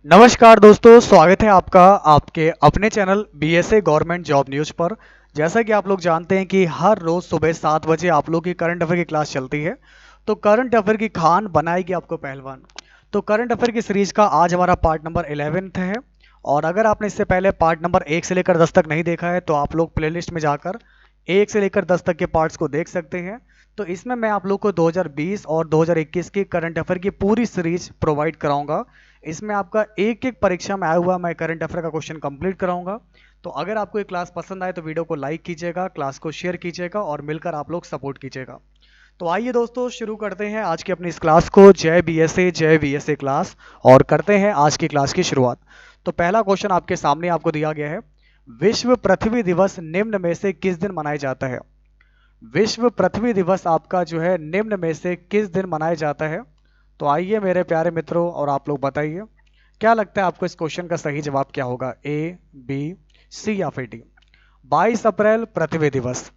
नमस्कार दोस्तों, स्वागत है आपका आपके अपने channel BSA government job news पर। जैसा कि आप लोग जानते हैं कि हर रोज सुबह 7 बजे आप लोग की करंट अफेयर की क्लास चलती है। तो करंट अफेयर की खान बनाएगी आपको पहलवान। तो करंट अफेयर की सीरीज का आज हमारा पार्ट नंबर 11 है। और अगर आपने इससे पहले पार्ट नंबर 1 से लेकर 10 तक नहीं देखा है तो आप लोग प्लेलिस्ट में जाकर 1 से लेकर 10 तक के पार्ट्स को देख सकते हैं। तो इसमें मैं आप लोग को 2020 और 2021 की करंट अफेयर की पूरी सीरीज प्रोवाइड कराऊंगा। इसमें आपका एक एक परीक्षा में आया हुआ मैं करंट अफेयर का क्वेश्चन कंप्लीट कराऊंगा। तो अगर आपको ये क्लास पसंद आए तो वीडियो को लाइक कीजिएगा, क्लास को शेयर कीजिएगा और मिलकर आप लोग सपोर्ट कीजिएगा। तो आइए दोस्तों, शुरू करते हैं आज की अपनी इस क्लास को। जय बीएसए क्लास। और करते हैं आज की क्लास की शुरुआत। तो पहला क्वेश्चन आपके सामने आपको दिया गया है। विश्व पृथ्वी दिवस निम्न में से किस दिन मनाया जाता है? विश्व पृथ्वी दिवस आपका जो है निम्न में से किस दिन मनाया जाता है? तो आइए मेरे प्यारे मित्रों और आप लोग बताइए, क्या लगता है आपको इस क्वेश्चन का सही जवाब क्या होगा? ए, बी, सी या फिर डी? 22 अप्रैल पृथ्वी दिवस।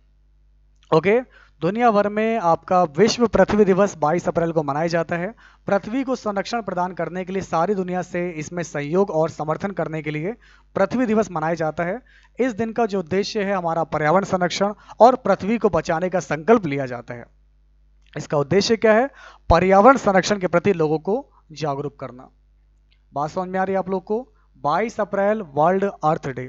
ओके। दुनिया भर में आपका विश्व पृथ्वी दिवस 22 अप्रैल को मनाया जाता है। पृथ्वी को संरक्षण प्रदान करने के लिए सारी दुनिया से इसमें सहयोग और समर्थन करने के लिए पृथ्वी दिवस मनाया जाता है। इस दिन का जो उद्देश्य है हमारा पर्यावरण संरक्षण और पृथ्वी को बचाने का संकल्प लिया जाता है। इसका उद्देश्य क्या है? पर्यावरण संरक्षण के प्रति लोगों को जागरूक करना। बात समझ में आ रही है आप लोग को? 22 अप्रैल वर्ल्ड अर्थ डे।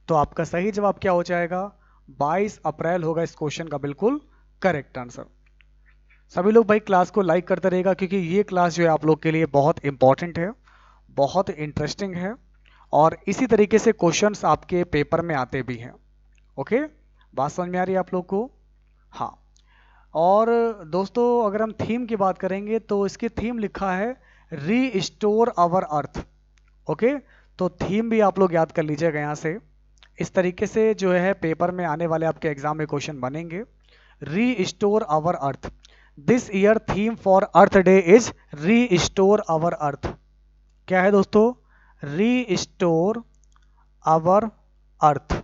तो आपका सही जवाब क्या हो जाएगा? 22 अप्रैल होगा इस क्वेश्चन का बिल्कुल करेक्ट आंसर। सभी लोग भाई क्लास को लाइक करते रहेगा क्योंकि ये क्लास जो है आप लोग के लिए बहुत इंपॉर्टेंट है, बहुत इंटरेस्टिंग है और इसी तरीके से क्वेश्चंस आपके पेपर में आते भी हैं। ओके, बात समझ में आ रही है आप लोग को? हाँ। और दोस्तों अगर हम थीम की बात करेंगे तो इसकी थीम लिखा है रीस्टोर आवर अर्थ। ओके, तो थीम भी आप लोग याद कर लीजिएगा यहाँ से। इस तरीके से जो है पेपर में आने वाले आपके एग्जाम में क्वेश्चन बनेंगे। Restore our earth. This year theme for earth day is restore our earth. क्या है दोस्तों? Restore our earth.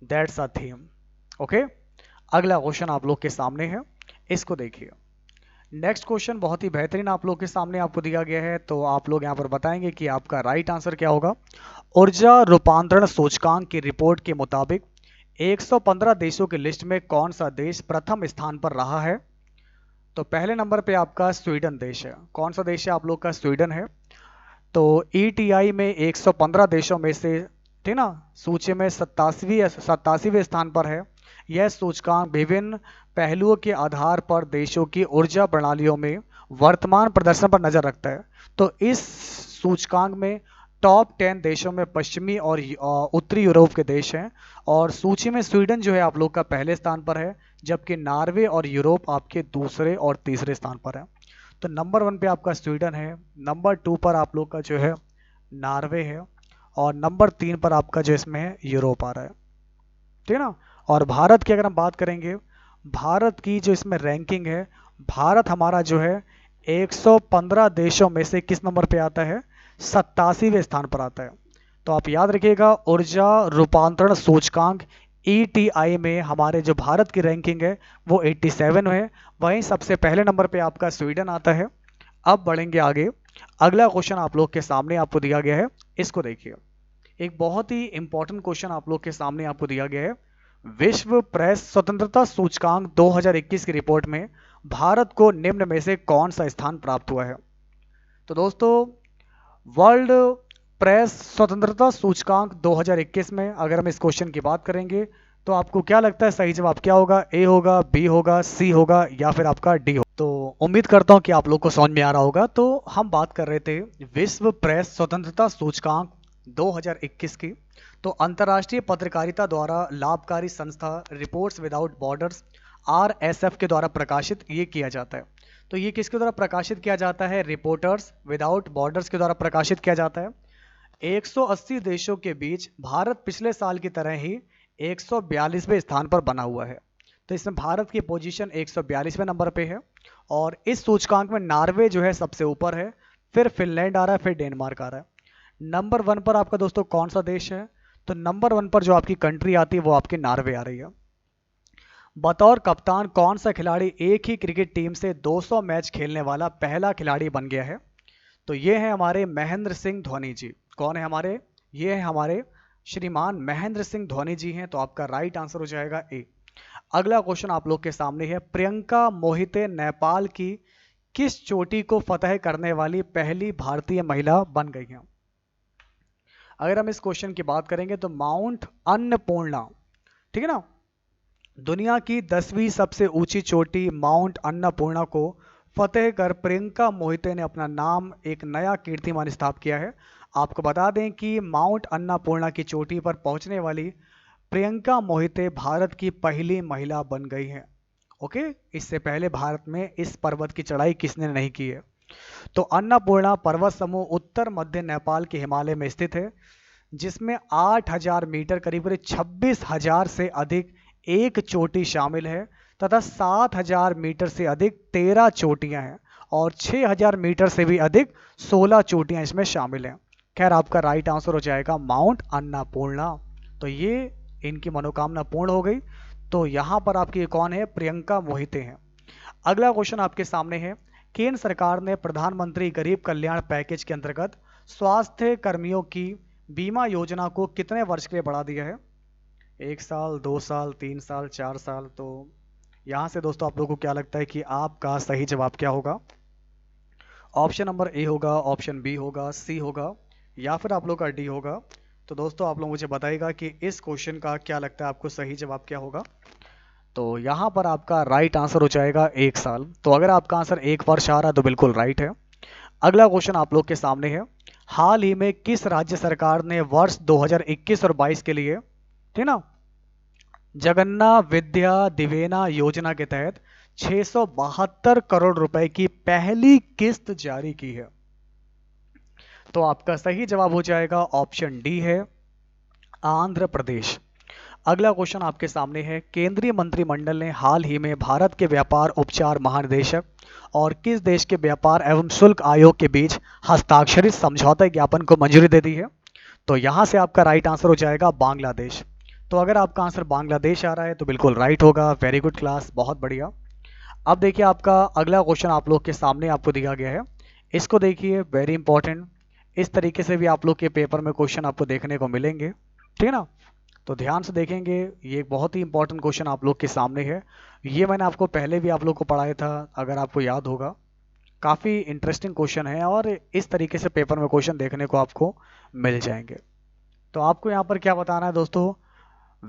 That's a theme. Okay, अगला क्वेश्चन आप लोग के सामने है, इसको देखिए। नेक्स्ट क्वेश्चन बहुत ही बेहतरीन आप लोग के सामने आपको दिया गया है, तो आप लोग यहाँ पर बताएंगे कि आपका राइट आंसर क्या होगा। ऊर्जा रूपांतरण सूचकांक की रिपोर्ट के मुताबिक 115 देशों की लिस्ट में कौन सा देश प्रथम स्थान पर रहा है? तो पहले नंबर पे आपका स्वीडन देश है। कौन सा देश है आप लोग का? स्वीडन है। तो ईटीआई में 115 देशों में से, ठीक ना, सूची में 87वें स्थान पर है। यह सूचकांक विभिन्न पहलुओं के आधार पर देशों की ऊर्जा प्रणालियों में वर्तमान प्रदर्शन पर नजर रखता है। तो इस सूचकांक में टॉप 10 देशों में पश्चिमी और उत्तरी यूरोप के देश हैं। और सूची में स्वीडन जो है आप लोग का पहले स्थान पर है, जबकि नॉर्वे और यूरोप आपके दूसरे और तीसरे स्थान पर है। तो नंबर 1 पे आपका स्वीडन है, नंबर 2 पर आप लोग का जो है नॉर्वे है और नंबर 3 पर आपका जो इसमें है यूरोप आ रहा है, ठीक है ना। और भारत की अगर हम बात करेंगे, भारत की जो इसमें रैंकिंग है, भारत हमारा जो है 115 देशों में से किस नंबर पे आता है? 87वें स्थान पर आता है। तो आप याद रखिएगा, ऊर्जा रूपांतरण सूचकांक ईटीआई में हमारे जो भारत की रैंकिंग है वो 87 है। वहीं सबसे पहले नंबर पे आपका स्वीडन आता है। अब बढ़ेंगे आगे। अगला क्वेश्चन आप लोग के सामने आपको दिया गया है, इसको देखिए। एक बहुत ही इंपॉर्टेंट क्वेश्चन आप लोग के सामने आपको दिया गया है। विश्व प्रेस स्वतंत्रता सूचकांक 2021 की रिपोर्ट में भारत को निम्न में से कौन सा स्थान प्राप्त हुआ है? तो दोस्तों, वर्ल्ड प्रेस स्वतंत्रता सूचकांक 2021 में अगर हम इस क्वेश्चन की बात करेंगे तो आपको क्या लगता है सही जवाब क्या होगा? ए होगा, बी होगा, सी होगा या फिर आपका डी होगा? तो उम्मीद करता हूं कि आप लोग को समझ में आ रहा होगा। तो हम बात कर रहे थे विश्व प्रेस स्वतंत्रता सूचकांक 2021 की। तो अंतर्राष्ट्रीय पत्रकारिता द्वारा लाभकारी संस्था रिपोर्ट्स विदाउट बॉर्डर्स आरएसएफ के द्वारा प्रकाशित ये किया जाता है। तो ये किसके द्वारा प्रकाशित किया जाता है? रिपोर्टर्स विदाउट बॉर्डर्स के द्वारा प्रकाशित किया जाता है। 180 देशों के बीच भारत पिछले साल की तरह ही 142वें स्थान पर बना हुआ है। तो इसमें भारत की पोजीशन 142वें नंबर पे है। और इस सूचकांक में नॉर्वे जो है सबसे ऊपर है, फिर फिनलैंड आ रहा है, फिर डेनमार्क आ रहा है। नंबर 1 पर आपका दोस्तों कौन सा देश है? तो नंबर 1 पर जो आपकी कंट्री आती है वो आपकी नॉर्वे आ रही है। बतौर कप्तान कौन सा खिलाड़ी एक ही क्रिकेट टीम से 200 मैच खेलने वाला पहला खिलाड़ी बन गया है? तो ये है हमारे महेंद्र सिंह धोनी जी। कौन है हमारे? ये है हमारे श्रीमान महेंद्र सिंह धोनी जी हैं। तो आपका राइट आंसर हो जाएगा ए। अगला क्वेश्चन आप लोग के सामने है, प्रियंका मोहिते नेपाल की किस चोटी को फतह करने वाली पहली भारतीय महिला बन गई हैं? अगर हम इस क्वेश्चन की बात करेंगे तो माउंट अन्नपूर्णा, ठीक है ना, दुनिया की 10वीं सबसे ऊंची चोटी माउंट अन्नपूर्णा को फतेह कर प्रियंका मोहिते ने अपना नाम एक नया कीर्तिमान स्थापित किया है। आपको बता दें कि माउंट अन्नपूर्णा की चोटी पर पहुंचने वाली प्रियंका मोहिते भारत की पहली महिला बन गई हैं। ओके, इससे पहले भारत में इस पर्वत की चढ़ाई किसने नहीं की है? तो अन्नपूर्णा पर्वत समूह उत्तर मध्य नेपाल के हिमालय में स्थित है, जिसमें 8,000 मीटर करीब 26,000 से अधिक एक चोटी शामिल है तथा 7,000 मीटर से अधिक 13 चोटियां हैं और 6,000 मीटर से भी अधिक 16 चोटियां इसमें शामिल हैं। खैर, आपका राइट आंसर हो जाएगा माउंट अन्नपूर्णा। तो ये इनकी मनोकामना पूर्ण हो गई। तो यहां पर आपकी कौन है? प्रियंका मोहिते हैं। अगला क्वेश्चन आपके सामने है, केंद्र सरकार ने प्रधानमंत्री गरीब कल्याण पैकेज के अंतर्गत स्वास्थ्य कर्मियों की बीमा योजना को कितने वर्ष के लिए बढ़ा दिया है? 1 साल, 2 साल, 3 साल, 4 साल? तो यहां से दोस्तों आप लोगों को क्या लगता है कि आपका सही जवाब क्या होगा? ऑप्शन नंबर ए होगा, ऑप्शन बी होगा, सी होगा, या फिर आप लोग का डी होगा? तो दोस्तों आप लोग मुझे बताइएगा कि इस क्वेश्चन का क्या लगता है आपको सही जवाब क्या होगा? तो यहाँ पर आपका राइट आंसर हो जाएगा 1 साल। तो अगर आपका आंसर 1 वर्ष आ रहा है तो बिल्कुल राइट है। अगला क्वेश्चन आप लोग के सामने है, हाल ही में किस राज्य सरकार ने वर्ष 2021 और 22 के लिए, ठीक ना, जगन्ना विद्या दिवेना योजना के तहत 672 करोड़ रुपए की पहली किस्त जारी की है? तो आपका सही जवाब हो जाएगा ऑप्शन डी है, आंध्र प्रदेश। अगला क्वेश्चन आपके सामने है, केंद्रीय मंत्रिमंडल ने हाल ही में भारत के व्यापार उपचार महानिदेशक और किस देश के व्यापार एवं शुल्क आयोग के बीच हस्ताक्षरित समझौता ज्ञापन को मंजूरी दे दी है? तो यहां से आपका राइट आंसर हो जाएगा बांग्लादेश। तो अगर आपका आंसर बांग्लादेश आ रहा है तो बिल्कुल राइट होगा। वेरी गुड क्लास, बहुत बढ़िया। अब देखिए आपका अगला क्वेश्चन आप लोग के सामने आपको दिया गया है, इसको देखिए, वेरी इंपॉर्टेंट। इस तरीके से भी आप लोग के पेपर में क्वेश्चन आपको देखने को मिलेंगे, ठीक है ना? तो ध्यान से देखेंगे, ये एक बहुत ही इंपॉर्टेंट क्वेश्चन आप लोग के सामने है। ये मैंने आपको पहले भी आप लोग को पढ़ाया था, अगर आपको याद होगा। काफ़ी इंटरेस्टिंग क्वेश्चन है और इस तरीके से पेपर में क्वेश्चन देखने को आपको मिल जाएंगे। तो आपको यहाँ पर क्या बताना है दोस्तों,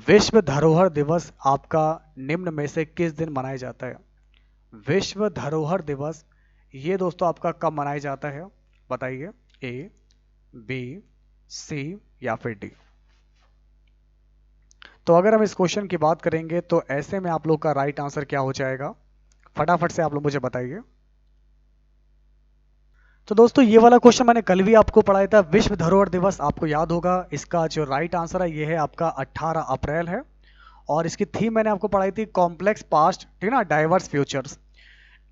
विश्व धरोहर दिवस आपका निम्न में से किस दिन मनाया जाता है? विश्व धरोहर दिवस ये दोस्तों आपका कब मनाया जाता है? बताइए, ए, बी, सी या फिर डी? तो अगर हम इस क्वेश्चन की बात करेंगे तो ऐसे में आप लोग का राइट आंसर क्या हो जाएगा? फटाफट से आप लोग मुझे बताइए। तो दोस्तों ये वाला क्वेश्चन मैंने कल भी आपको पढ़ाया था, विश्व धरोहर दिवस आपको याद होगा। इसका जो राइट आंसर है ये है आपका 18 अप्रैल है। और इसकी थीम मैंने आपको पढ़ाई थी कॉम्प्लेक्स पास्ट, ठीक है ना, डाइवर्स फ्यूचर्स।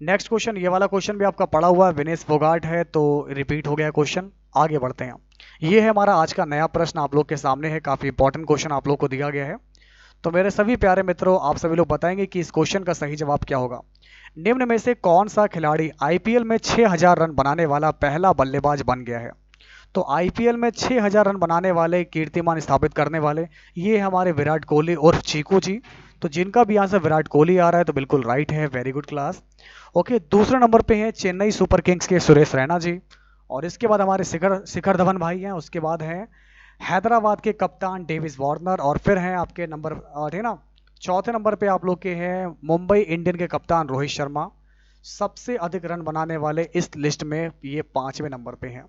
नेक्स्ट क्वेश्चन, ये वाला क्वेश्चन भी आपका पढ़ा हुआ है, विनेश फोगाट है, तो रिपीट हो गया क्वेश्चन। आगे बढ़ते हैं। ये है हमारा आज का नया प्रश्न आप लोग के सामने है, काफी इंपॉर्टेंट क्वेश्चन आप लोग को दिया गया है। तो मेरे सभी प्यारे मित्रों, आप सभी लोग बताएंगे कि इस क्वेश्चन का सही जवाब क्या होगा। निम्न में से कौन सा खिलाड़ी आईपीएल में 6,000 रन बनाने वाला पहला बल्लेबाज बन गया है? तो आईपीएल में 6,000 रन बनाने वाले, कीर्तिमान स्थापित करने वाले, ये हमारे विराट कोहली उर्फ चीकू जी। तो जिनका भी आंसर विराट कोहली आ रहा है तो बिल्कुल राइट है। Very good class. ओके, दूसरे नंबर पे है चेन्नई सुपर किंग्स के सुरेश रैना जी। और इसके बाद हमारे शिखर शिखर धवन भाई हैं। उसके बाद हैं हैदराबाद के कप्तान डेविस वार्नर। और फिर हैं आपके नंबर, ठीक है ना, चौथे नंबर पे आप लोग के हैं मुंबई इंडियन के कप्तान रोहित शर्मा। सबसे अधिक रन बनाने वाले इस लिस्ट में ये 5वें नंबर पे हैं।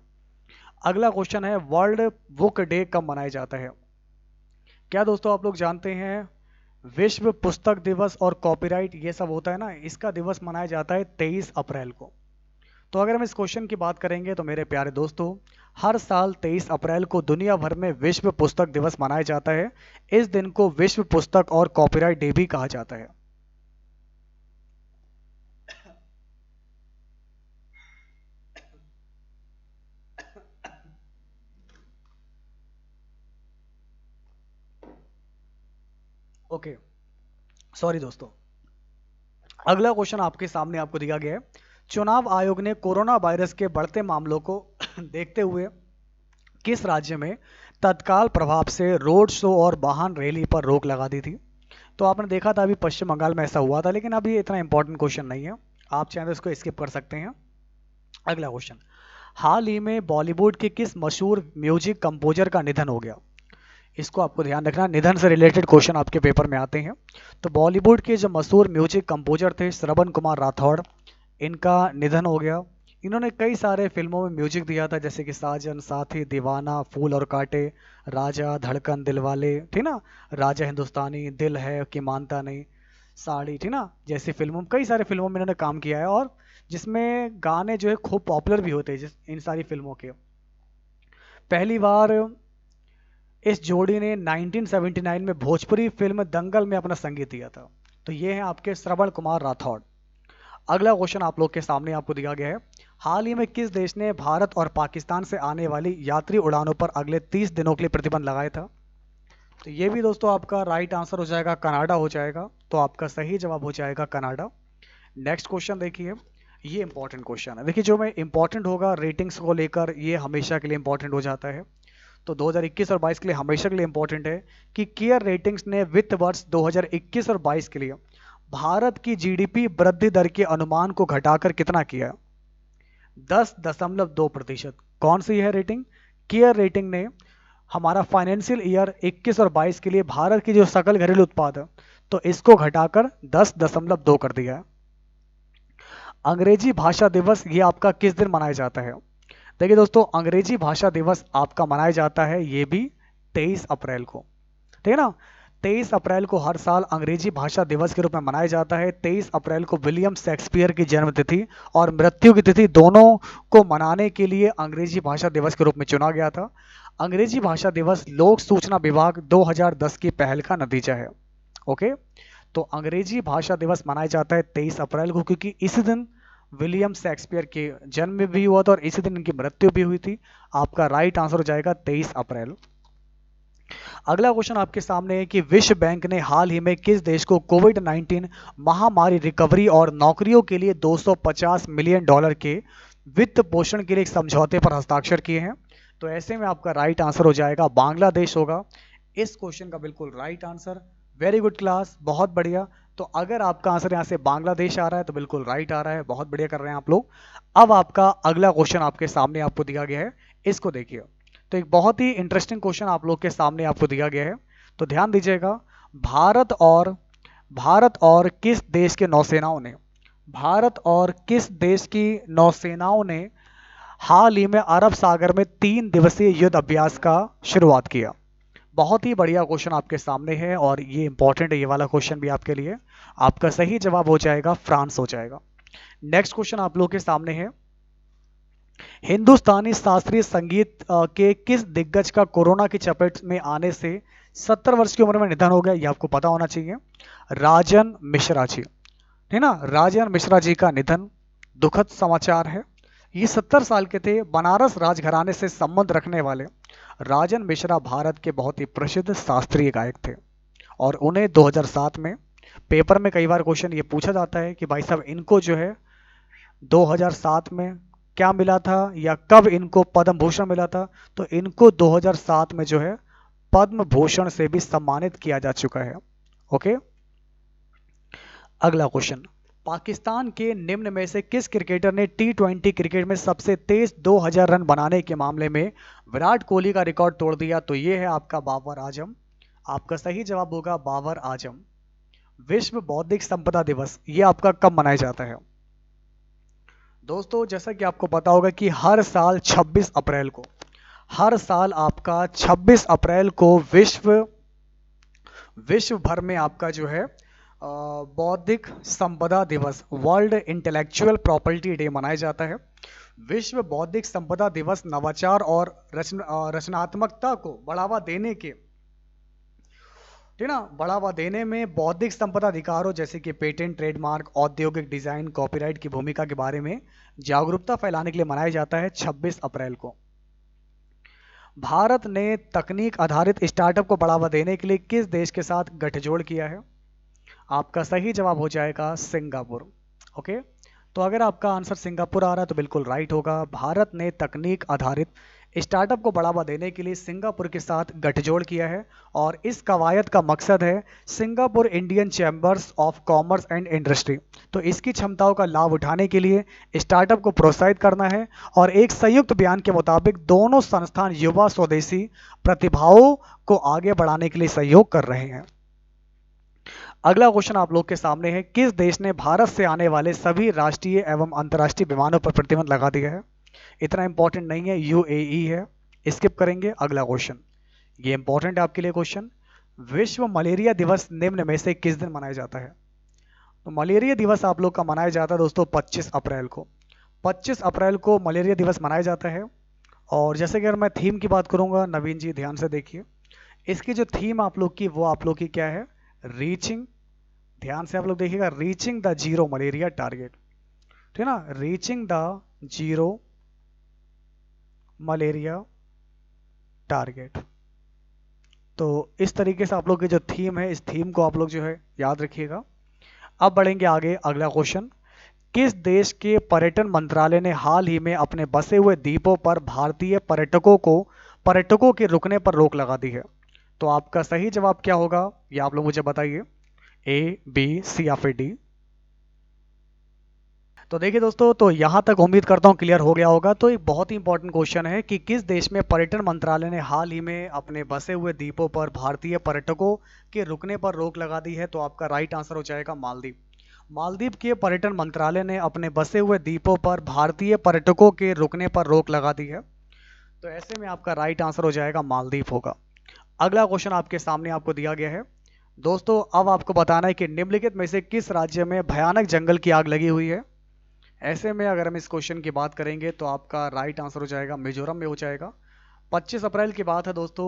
अगला क्वेश्चन है, वर्ल्ड बुक डे कब मनाया जाता है? क्या दोस्तों आप लोग जानते हैं विश्व पुस्तक दिवस और कॉपीराइट ये सब होता है ना, इसका दिवस मनाया जाता है 23 अप्रैल को। तो अगर हम इस क्वेश्चन की बात करेंगे तो मेरे प्यारे दोस्तों, हर साल 23 अप्रैल को दुनिया भर में विश्व पुस्तक दिवस मनाया जाता है। इस दिन को विश्व पुस्तक और कॉपीराइट डे भी कहा जाता है। ओके, सॉरी दोस्तों। अगला क्वेश्चन आपके सामने आपको दिया गया है, चुनाव आयोग ने कोरोना वायरस के बढ़ते मामलों को देखते हुए किस राज्य में तत्काल प्रभाव से रोड शो और वाहन रैली पर रोक लगा दी थी? तो आपने देखा था अभी पश्चिम बंगाल में ऐसा हुआ था, लेकिन अभी ये इतना इंपॉर्टेंट क्वेश्चन नहीं है, आप चाहें तो इसको स्किप कर सकते हैं। अगला क्वेश्चन, हाल ही में बॉलीवुड के किस मशहूर म्यूजिक कंपोजर का निधन हो गया? इसको आपको ध्यान रखना, निधन से रिलेटेड क्वेश्चन आपके पेपर में आते हैं। तो बॉलीवुड के जो मशहूर म्यूजिक कंपोजर थे श्रवण कुमार राठौड़, इनका निधन हो गया। इन्होंने कई सारे फिल्मों में म्यूजिक दिया था, जैसे कि साजन, साथी, दीवाना, फूल और कांटे, राजा, धड़कन, दिलवाले, ठीक ना, राजा हिंदुस्तानी, दिल है कि मानता नहीं, साड़ी, ठीक ना, जैसी फिल्मों, कई सारे फिल्मों में इन्होंने काम किया है, और जिसमें गाने जो है खूब पॉपुलर भी होते हैं इन सारी फिल्मों के। पहली बार इस जोड़ी ने 1979 में भोजपुरी फिल्म दंगल में अपना संगीत दिया था। तो ये हैं आपके श्रवण कुमार राठौड़। अगला क्वेश्चन आप लोग के सामने आपको दिया गया है, हाल ही में किस देश ने भारत और पाकिस्तान से आने वाली यात्री उड़ानों पर अगले 30 दिनों के लिए प्रतिबंध लगाया था? तो ये भी दोस्तों आपका राइट आंसर हो जाएगा, कनाडा हो जाएगा। तो आपका सही जवाब हो जाएगा कनाडा। नेक्स्ट क्वेश्चन देखिए, ये इंपॉर्टेंट क्वेश्चन है। देखिए, जो में इंपॉर्टेंट होगा रेटिंग्स को लेकर, ये हमेशा के लिए इंपॉर्टेंट हो जाता है। तो 2021 और 22 के लिए हमेशा के लिए इंपॉर्टेंट है कि केयर रेटिंग्स ने वित्त वर्ष 2021 और 22 के लिए भारत की जीडीपी वृद्धि दर के अनुमान को घटाकर कितना किया? 10.2%। कौन सी है रेटिंग? केयर रेटिंग ने हमारा फाइनेंशियल ईयर 21 और 22 के लिए भारत की जो सकल घरेलू उत्पाद है, तो इसको घटाकर 10.2 कर दिया है। अंग्रेजी भाषा दिवस ये आपका किस दिन मनाया जाता है? देखिए दोस्तों, अंग्रेजी भाषा दिवस आपका मनाया जाता है ये भी 23 अप्रैल को, ठीक है ना। 23 अप्रैल को हर साल अंग्रेजी भाषा दिवस के रूप में मनाया जाता है। 23 अप्रैल को विलियम शेक्सपियर की जन्म तिथि और मृत्यु की तिथि दोनों को मनाने के लिए अंग्रेजी भाषा दिवस के रूप में चुना गया था। अंग्रेजी भाषा दिवस लोक सूचना विभाग 2010 की पहल का नतीजा है। ओके, तो अंग्रेजी भाषा दिवस मनाया जाता है 23 अप्रैल को, क्योंकि इसी दिन विलियम शेक्सपियर के जन्म भी हुआ था और इसी दिन इनकी मृत्यु भी हुई थी। आपका राइट आंसर हो जाएगा 23 अप्रैल। अगला क्वेश्चन आपके सामने है कि विश्व बैंक ने हाल ही में किस देश को कोविड-19 महामारी रिकवरी और नौकरियों के लिए 250 मिलियन डॉलर के वित्त पोषण के लिए एक समझौते पर हस्ताक्षर किए हैं? तो ऐसे में आपका राइट आंसर हो जाएगा बांग्लादेश होगा। इस क्वेश्चन का बिल्कुल right answer. Very good class, बहुत बढ़िया। तो अगर आपका आंसर यहाँ से बांग्लादेश आ रहा है तो बिल्कुल राइट आ रहा है, बहुत बढ़िया कर रहे हैं आप लोग। अब आपका अगला क्वेश्चन आपके सामने आपको दिया गया है, इसको देखिए। तो एक बहुत ही इंटरेस्टिंग क्वेश्चन आप लोग के सामने आपको दिया गया है, तो ध्यान दीजिएगा। भारत और किस देश के नौसेनाओं ने भारत और किस देश की नौसेनाओं ने हाल ही में अरब सागर में 3 दिवसीय युद्ध अभ्यास का शुरुआत किया? बहुत ही बढ़िया क्वेश्चन आपके सामने है और ये इंपॉर्टेंट है, ये वाला क्वेश्चन भी आपके लिए। आपका सही जवाब हो जाएगा फ्रांस हो जाएगा। नेक्स्ट क्वेश्चन आप लोग के सामने है, हिंदुस्तानी शास्त्रीय संगीत के किस दिग्गज का कोरोना की चपेट में आने से 70 वर्ष की उम्र में निधन हो गया? ये आपको पता होना चाहिए। राजन मिश्रा जी, है ना, राजन मिश्रा जी का निधन दुखद समाचार है। ये 70 साल के थे। बनारस राजघराने से संबंध रखने वाले राजन मिश्रा भारत के बहुत ही प्रसिद्ध शास्त्रीय गायक थे, और उन्हें 2007 में पेपर में कई बार क्वेश्चन ये पूछा जाता है कि भाई साहब इनको जो है 2007 में क्या मिला था या कब इनको पद्म भूषण मिला था? तो इनको 2007 में जो है पद्म भूषण से भी सम्मानित किया जा चुका है। ओके, अगला क्वेश्चन, पाकिस्तान के निम्न में से किस क्रिकेटर ने T20 क्रिकेट में सबसे तेज 2000 रन बनाने के मामले में विराट कोहली का रिकॉर्ड तोड़ दिया? तो ये है आपका बाबर आजम। आपका सही जवाब होगा बाबर आजम। विश्व बौद्धिक संपदा दिवस ये आपका कब मनाया जाता है? दोस्तों, जैसा कि आपको पता होगा कि हर साल 26 अप्रैल को, हर साल आपका 26 अप्रैल को विश्व भर में आपका जो है बौद्धिक संपदा दिवस, वर्ल्ड इंटेलेक्चुअल प्रॉपर्टी डे मनाया जाता है। विश्व बौद्धिक संपदा दिवस नवाचार और रचनात्मकता को बढ़ावा देने के, ठीक ना, बढ़ावा देने में बौद्धिक संपदा अधिकारों जैसे कि पेटेंट, ट्रेडमार्क, औद्योगिक डिजाइन, कॉपीराइट की भूमिका के बारे में जागरूकता फैलाने के लिए मनाया जाता है 26 अप्रैल को। भारत ने तकनीक आधारित स्टार्टअप को बढ़ावा देने के लिए किस देश के साथ गठजोड़ किया है? आपका सही जवाब हो जाएगा सिंगापुर। ओके, तो अगर आपका आंसर सिंगापुर आ रहा है तो बिल्कुल राइट होगा। भारत ने तकनीक आधारित स्टार्टअप को बढ़ावा देने के लिए सिंगापुर के साथ गठजोड़ किया है और इस कवायद का मकसद है Singapore Indian chambers of commerce and industry. तो इसकी क्षमताओं का लाभ उठाने के लिए स्टार्टअप को प्रोत्साहित करना है और एक संयुक्त बयान के मुताबिक दोनों संस्थान युवा स्वदेशी प्रतिभाओं को आगे बढ़ाने के लिए सहयोग कर रहे हैं। अगला क्वेश्चन आप लोग के सामने है, किस देश ने भारत से आने वाले सभी राष्ट्रीय एवं अंतर्राष्ट्रीय विमानों पर प्रतिबंध लगा दिया है? इतना इंपॉर्टेंट नहीं है, यूएई है, स्किप करेंगे। अगला क्वेश्चन, ये इंपॉर्टेंट है आपके लिए क्वेश्चन। विश्व मलेरिया दिवस निम्न में से किस दिन मनाया जाता है? तो मलेरिया दिवस आप लोग का मनाया जाता है दोस्तों 25 अप्रैल को। 25 अप्रैल को मलेरिया दिवस मनाया जाता है। और जैसे कि अगर मैं थीम की बात करूंगा, नवीन जी ध्यान से देखिए, इसकी जो थीम आप लोग की, वो आप लोग की क्या है? रीचिंग, ध्यान से आप लोग देखिएगा, reaching the zero malaria target, ठीक है ना, reaching the zero malaria target. तो इस तरीके से आप लोग की जो थीम है, इस थीम को आप लोग जो है याद रखिएगा। अब बढ़ेंगे आगे। अगला क्वेश्चन, किस देश के पर्यटन मंत्रालय ने हाल ही में अपने बसे हुए द्वीपों पर भारतीय पर्यटकों के रुकने पर रोक लगा दी है? तो आपका सही जवाब क्या होगा, ये आप लोग मुझे बताइए, ए, बी, सी या फिर डी। तो देखिए दोस्तों, तो यहां तक उम्मीद करता हूं क्लियर हो गया होगा। तो एक बहुत ही इंपॉर्टेंट क्वेश्चन है कि किस देश में पर्यटन मंत्रालय ने हाल ही में अपने बसे हुए द्वीपों पर भारतीय पर्यटकों के रुकने पर रोक लगा दी है? तो आपका राइट आंसर हो जाएगा मालदीव। मालदीव के पर्यटन मंत्रालय ने अपने बसे हुए द्वीपों पर भारतीय पर्यटकों के रुकने पर रोक लगा दी है। तो ऐसे में आपका राइट आंसर हो जाएगा मालदीव होगा। अगला क्वेश्चन आपके सामने आपको दिया गया है दोस्तों। अब आपको बताना है कि निम्नलिखित में से किस राज्य में भयानक जंगल की आग लगी हुई है? ऐसे में अगर हम इस क्वेश्चन की बात करेंगे तो आपका राइट आंसर हो जाएगा मिजोरम में हो जाएगा। 25 अप्रैल की बात है दोस्तों,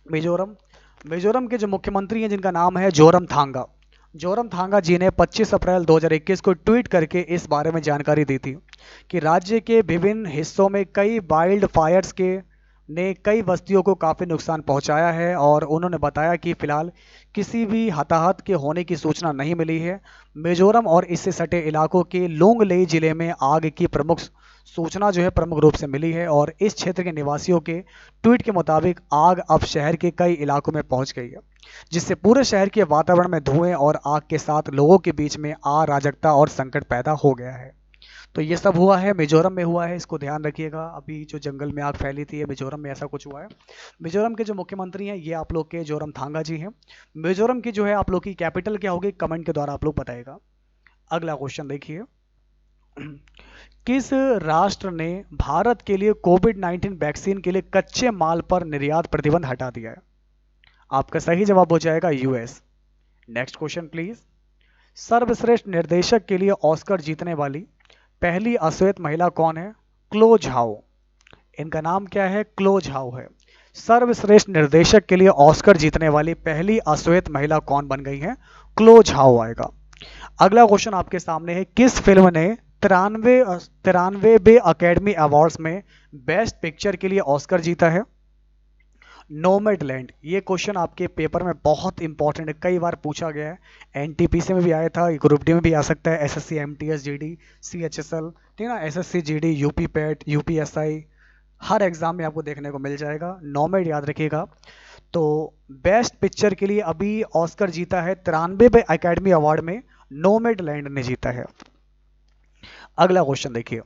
मिजोरम। मिजोरम के जो मुख्यमंत्री हैं जिनका नाम है जोरमथांगा, जोरमथांगा जी ने 25 अप्रैल 2021 को ट्वीट करके इस बारे में जानकारी दी थी कि राज्य के विभिन्न हिस्सों में कई वाइल्ड फायर्स के ने कई बस्तियों को काफ़ी नुकसान पहुंचाया है और उन्होंने बताया कि फिलहाल किसी भी हताहत के होने की सूचना नहीं मिली है। मिजोरम और इससे सटे इलाकों के लोंगलेई जिले में आग की प्रमुख सूचना जो है प्रमुख रूप से मिली है और इस क्षेत्र के निवासियों के ट्वीट के मुताबिक आग अब शहर के कई इलाकों में पहुंच गई है, जिससे पूरे शहर के वातावरण में धुएं और आग के साथ लोगों के बीच में अराजकता और संकट पैदा हो गया है। तो ये सब हुआ है मिजोरम में हुआ है, इसको ध्यान रखिएगा। अभी जो जंगल में आग फैली थी, मिजोरम में ऐसा कुछ हुआ है। मिजोरम के जो मुख्यमंत्री हैं ये आप लोग के जोरमथांगा जी हैं। मिजोरम की जो है आप लोग की कैपिटल क्या होगी, कमेंट के द्वारा आप लोग बताएगा। अगला क्वेश्चन देखिए, किस राष्ट्र ने भारत के लिए कोविड-19 वैक्सीन के लिए कच्चे माल पर निर्यात प्रतिबंध हटा दिया है? आपका सही जवाब हो जाएगा यूएस। Next question please. सर्वश्रेष्ठ निर्देशक के लिए ऑस्कर जीतने वाली पहली अश्वेत महिला कौन है? क्लो झाओ। इनका नाम क्या है? क्लो झाओ है। सर्वश्रेष्ठ निर्देशक के लिए ऑस्कर जीतने वाली पहली अश्वेत महिला कौन बन गई है? क्लो झाओ आएगा। अगला क्वेश्चन आपके सामने है, किस फिल्म ने 93वें अकेडमी अवार्ड्स में बेस्ट पिक्चर के लिए ऑस्कर जीता है? नोमैडलैंड। ये क्वेश्चन आपके पेपर में बहुत इंपॉर्टेंट है, कई बार पूछा गया है। एनटीपीसी में भी आया था, ग्रुप डी में भी आ सकता है, एसएससी एमटीएस जीडी सीएचएसएल, ठीक है ना, SSC GD UP PET UPSI, हर एग्जाम में आपको देखने को मिल जाएगा। नोमैड याद रखिएगा। तो बेस्ट पिक्चर के लिए अभी ऑस्कर जीता है 93वें अकेडमी अवार्ड में नोमैडलैंड ने जीता है। अगला क्वेश्चन देखिए,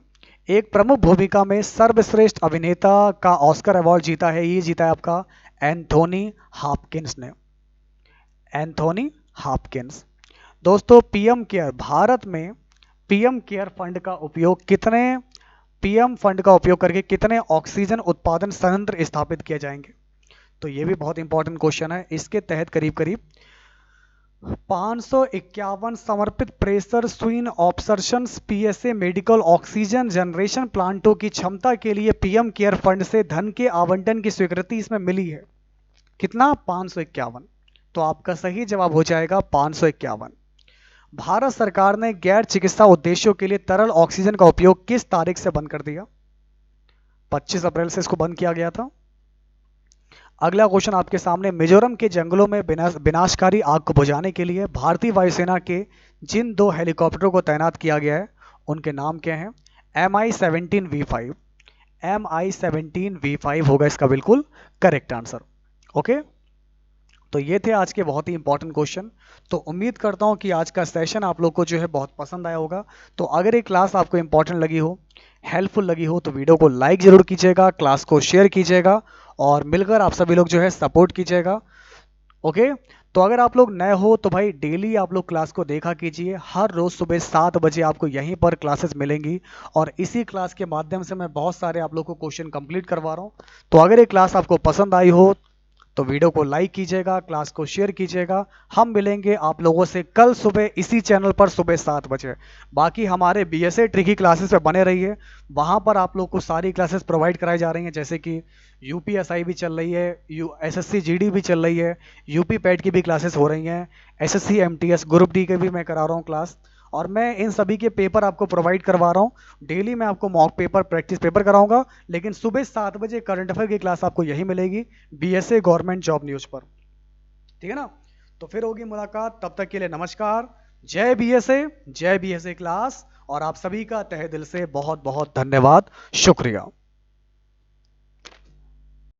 एक प्रमुख भूमिका में सर्वश्रेष्ठ अभिनेता का ऑस्कर अवार्ड जीता है, ये जीता है आपका एंथोनी हॉपकिंस ने। Anthony Hopkins. दोस्तों पीएम केयर, भारत में पीएम केयर फंड का उपयोग पीएम फंड का उपयोग करके कितने ऑक्सीजन उत्पादन संयंत्र स्थापित किए जाएंगे? तो ये भी बहुत इंपॉर्टेंट क्वेश्चन है। इसके तहत करीब करीब 551 समर्पित pressure swing observation PSA medical oxygen generation प्लांटों की क्षमता के लिए पीएम केयर फंड से धन के आवंटन की स्वीकृति इसमें मिली है। कितना? 551। तो आपका सही जवाब हो जाएगा 551। भारत सरकार ने गैर चिकित्सा उद्देश्यों के लिए तरल ऑक्सीजन का उपयोग किस तारीख से बंद कर दिया? 25 अप्रैल से इसको बंद किया गया था। अगला क्वेश्चन आपके सामने, मिजोरम के जंगलों में विनाशकारी आग को बुझाने के लिए भारतीय वायुसेना के जिन 2 हेलीकॉप्टरों को तैनात किया गया है उनके नाम क्या हैं? MI-17V5। MI-17V5 होगा इसका बिल्कुल करेक्ट आंसर। ओके, तो ये थे आज के बहुत ही इंपॉर्टेंट क्वेश्चन। तो उम्मीद करता हूँ कि आज का सेशन आप लोग को जो है बहुत पसंद आया होगा। तो अगर ये क्लास आपको इंपॉर्टेंट लगी हो, हेल्पफुल लगी हो, तो वीडियो को लाइक जरूर कीजिएगा, क्लास को शेयर कीजिएगा और मिलकर आप सभी लोग जो है सपोर्ट कीजिएगा। ओके, तो अगर आप लोग नए हो तो भाई डेली आप लोग क्लास को देखा कीजिए। हर रोज सुबह 7 बजे आपको यहीं पर क्लासेस मिलेंगी और इसी क्लास के माध्यम से मैं बहुत सारे आप लोग को क्वेश्चन कंप्लीट करवा रहा हूँ। तो अगर ये क्लास आपको पसंद आई हो तो वीडियो को लाइक कीजिएगा, क्लास को शेयर कीजिएगा। हम मिलेंगे आप लोगों से कल सुबह इसी चैनल पर सुबह 7 बजे। बाकी हमारे बीएसए ट्रिकी क्लासेस पे बने रहिए, वहाँ पर आप लोग को सारी क्लासेस प्रोवाइड कराई जा रही हैं, जैसे कि यूपीएसआई भी चल रही है, एसएससी जीडी भी चल रही है, यूपी पैट की भी क्लासेस हो रही हैं, एसएससी एमटीएस ग्रुप डी के भी मैं करा रहा हूँ क्लास। और मैं इन सभी के पेपर आपको प्रोवाइड करवा रहा हूँ। डेली मैं आपको मॉक पेपर, प्रैक्टिस पेपर कराऊंगा, लेकिन सुबह 7 बजे करंट अफेयर की क्लास आपको यही मिलेगी बीएसए गवर्नमेंट जॉब न्यूज पर। ठीक है ना? तो फिर होगी मुलाकात, तब तक के लिए नमस्कार। जय बीएसए, जय बीएसए क्लास। और आप सभी का तहे दिल से बहुत बहुत धन्यवाद, शुक्रिया।